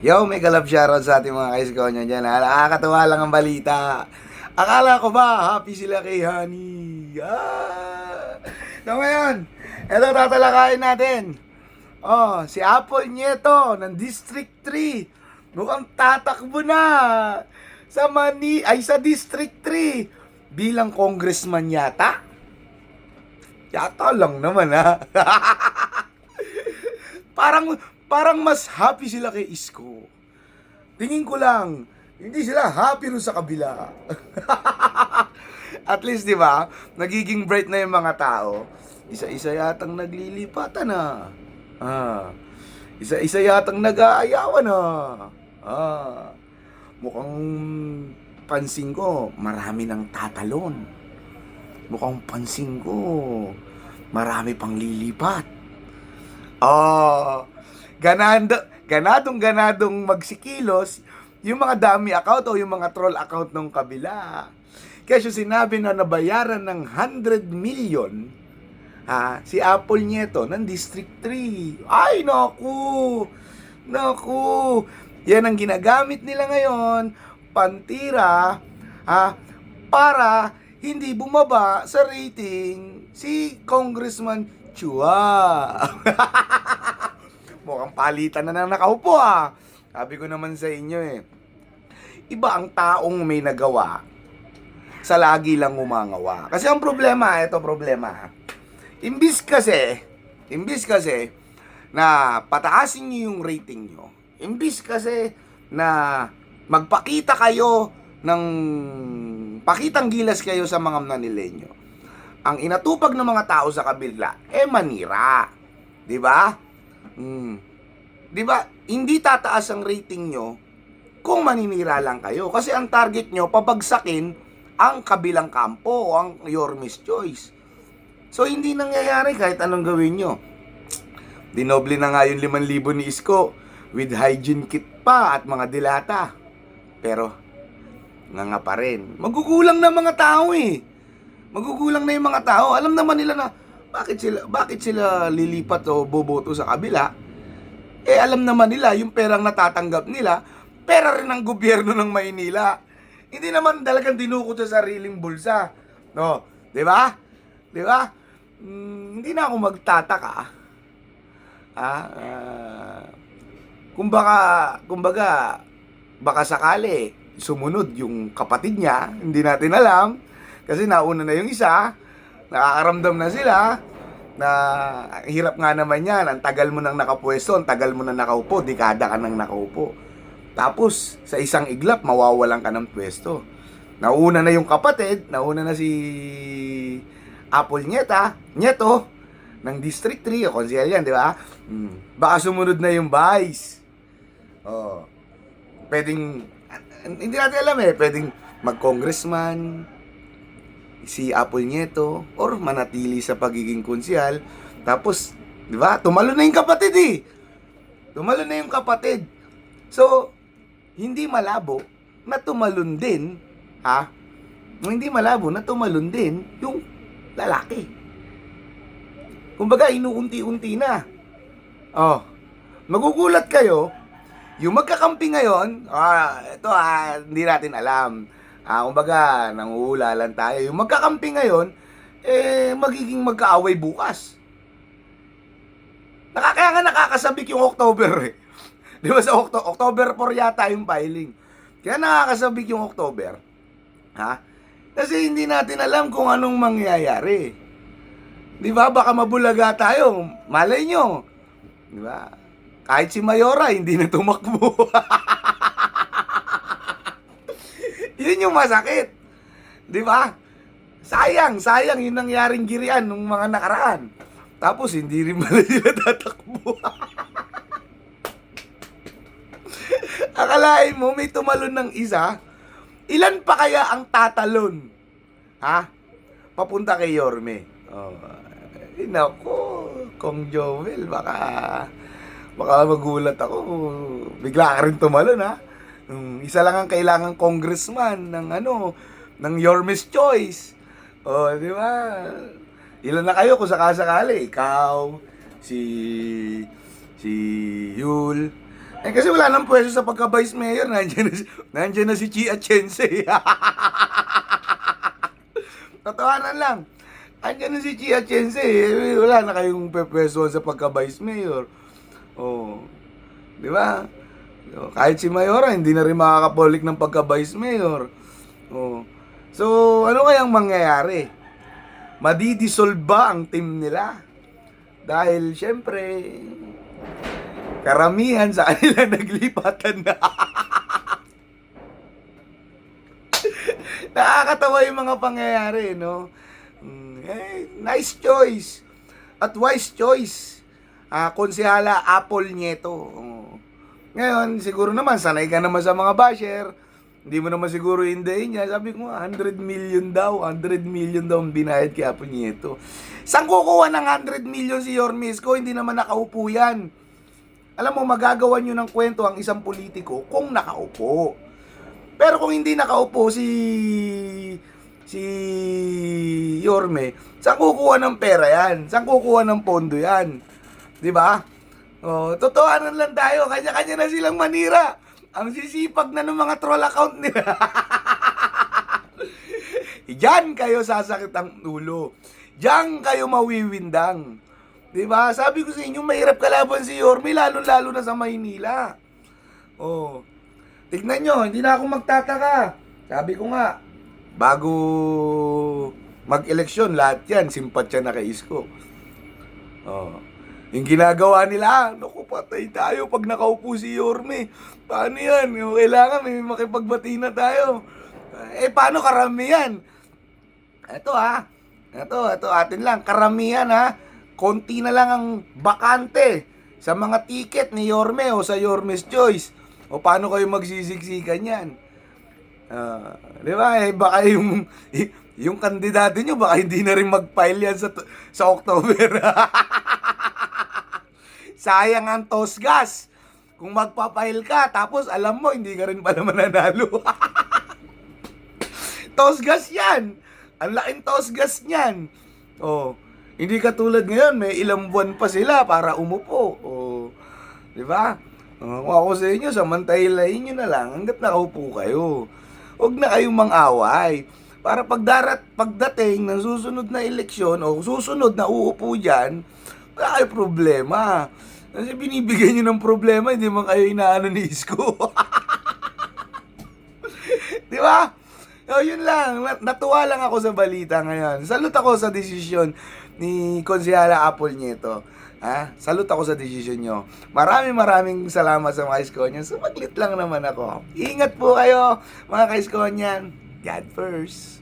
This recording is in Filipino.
Yo, may galap shoutout sa ating mga kaiskonyo dyan. Nakakatawa lang ang balita. Akala ko ba, happy sila kay Honey? So ngayon, eto tatalakayin natin. Si Apple Nieto ng District 3. Mukhang tatakbo na sa District 3 bilang congressman yata. Yata lang naman ha. Parang parang mas happy sila kay Isko. Tingin ko lang, hindi sila happy rin sa kabila. At least, di ba, nagiging bright na yung mga tao. Isa-isa yatang naglilipatan na. Isa-isa yatang nag-aayawan na. Mukhang pansin ko, marami nang tatalon. Mukhang pansin ko, marami pang lilipat. Ganadong magsikilos yung mga dummy account o yung mga troll account ng kabila. Kasi sinabi na nabayaran ng 100 million si Apple Nieto ng District 3. Ay, naku! Yan ang ginagamit nila ngayon, pantira, para hindi bumaba sa rating si Congressman Chua. Mukhang palitan na nakaupo Sabi ko naman sa inyo iba ang taong may nagawa sa lagi lang umangawa. Kasi ang problema, Imbis kasi na pataasin niyo yung rating niyo, imbis kasi na magpakita kayo ng pakitang gilas kayo sa mga Manileño, ang inatupag ng mga tao sa kabila manira. 'Di ba? 'Di ba? Hindi tataas ang rating nyo kung maninira lang kayo. Kasi ang target nyo, pabagsakin ang kabilang kampo o ang your choice. So, hindi nangyayari kahit anong gawin nyo. Dinoble na nga yung 5,000 ni Isko with hygiene kit pa at mga dilata. Pero, nga pa rin. Magugulang na mga tao Magugulang na yung mga tao. Alam naman nila na bakit sila lilipat o boboto sa kabila. Alam naman nila yung perang natatanggap nila, pera rin ng gobyerno ng Maynila. Hindi naman talagang dinukot sa sariling bulsa. No, 'di ba? 'Di ba? Hindi na ako magtataka. Kumbaga baka sakali sumunod yung kapatid niya, hindi natin alam kasi nauna na yung isa, nakakaramdam na sila na hirap nga naman yan, ang tagal mo nang nakapwesto, ang tagal mo nang nakaupo, dekada ka nang nakaupo. Tapos, sa isang iglap, mawawalan ka ng pwesto. Nauna na yung kapatid, nauna na si Apple Nieto, ng District 3, o konsehal yan, di ba? Baka sumunod na yung Vice. Pwedeng, hindi natin alam pwedeng mag-congressman, si Apple Nieto, or manatili sa pagiging konsehal. Tapos, di ba? Tumalo na yung kapatid Tumalo na yung kapatid. So, hindi malabo na tumalon din, Hindi malabo na tumalon din yung lalaki. Kumbaga, inuunti-unti na. Magugulat kayo, yung magkakampi ngayon, ito hindi natin alam. Kumbaga, nanguhula lang tayo. Yung magkakampi ngayon, magiging magkaaway bukas. Kaya nga nakakasabik yung October Di ba sa October 4 yata yung filing. Kaya nakakasabik yung October. Kasi hindi natin alam kung anong mangyayari. Di ba? Baka mabulaga tayo. Malay nyo. Di ba? Kahit si Mayora, hindi na tumakbo. Yun yung masakit. Di ba? Sayang yung nangyaring girian nung mga nakaraan. Tapos hindi rin pala sila tatakbo. Akalain mo may tumalon ng isa, ilan pa kaya ang tatalon? Papunta kay Yorme. Nako, Kong Joel, baka magulat ako. Bigla ka rin tumalon isa lang ang kailangang congressman ng Yorme's Choice. Di ba? Ilan na kayo kung sakasakali? Ikaw, si Yul, Eh kasi wala nang pwesto sa pagka-vice mayor, nandiyan na si Chi Atienza. Totohanan lang. Andiyan na si Chi Atienza wala na kayong pwesto sa pagka-vice mayor. Oh. Di ba? So, kahit si Mayora, hindi na rin makakapolik ng pagka-vice mayor. Oh. So, ano kayang mangyayari? Madidisolve ba ang team nila? Dahil, syempre, karamihan sa kanila naglipatan na. Nakakatawa yung mga pangyayari, no? Nice choice. At wise choice. Konsehala Apple Nieto. Ngayon, siguro naman, sanay ka naman sa mga basher. Hindi mo naman siguro hindahin niya. Sabi ko, 100 million daw. 100 million daw ang binayad kay Apple Nieto. Saan kukuha ng 100 million si Yorme Isko? Hindi naman nakaupo yan. Alam mo, magagawa nyo ng kwento ang isang politiko kung nakaupo. Pero kung hindi nakaupo si Yorme, saan kukuha ng pera yan? Saan kukuha ng pondo yan? 'Di ba? Oh, totohanan lang tayo, kanya-kanya na silang manira. Ang sisipag na ng mga troll account nila. Diyan kayo sasakit ang ulo. Diyan kayo mawiwindang. 'Di ba? Sabi ko sa inyo, mahirap kalaban si Yorme, lalo-lalo na sa Maynila. Oh. Tignan nyo, hindi na ako magtataka. Sabi ko nga, bago mag-eleksyon, lahat yan, simpatya na kay Isko. Oh. Yung ginagawa nila, naku, patay tayo pag nakaupo si Yorme. Paano yan? Kailangan may makipagbati na tayo. Paano karamihan? Ito atin lang. Karamihan konti na lang ang bakante sa mga ticket ni Yorme o sa Yorme's Choice. O paano kayo magsisiksikan yan? Di ba? Baka yung kandidato nyo, baka hindi na rin mag-file yan sa October. Sayang ang tosgas. Kung magpa-file ka, tapos alam mo, hindi ka rin pala mananalo. Tosgas yan. Ang laking tosgas niyan. Oh, hindi katulad ngayon, may ilang buwan pa sila para umupo. Oh, di ba? Kung ako sa inyo, samantahilahin nyo na lang hanggat nakaupo kayo. Huwag na kayong mang-away. Para pagdating ng susunod na eleksyon o susunod na uupo dyan, wala kayo problema. Kasi binibigyan nyo ng problema, hindi man kayo inaano ni Isko. Di ba? So, yun lang. Natuwa lang ako sa balita ngayon. Salute ako sa desisyon ni Konsehala Apple Nieto. Salute ako sa desisyon nyo. Maraming salamat sa mga Iskonian. Sumaglit lang naman ako. Ingat po kayo, mga ka-Iskonian. God first.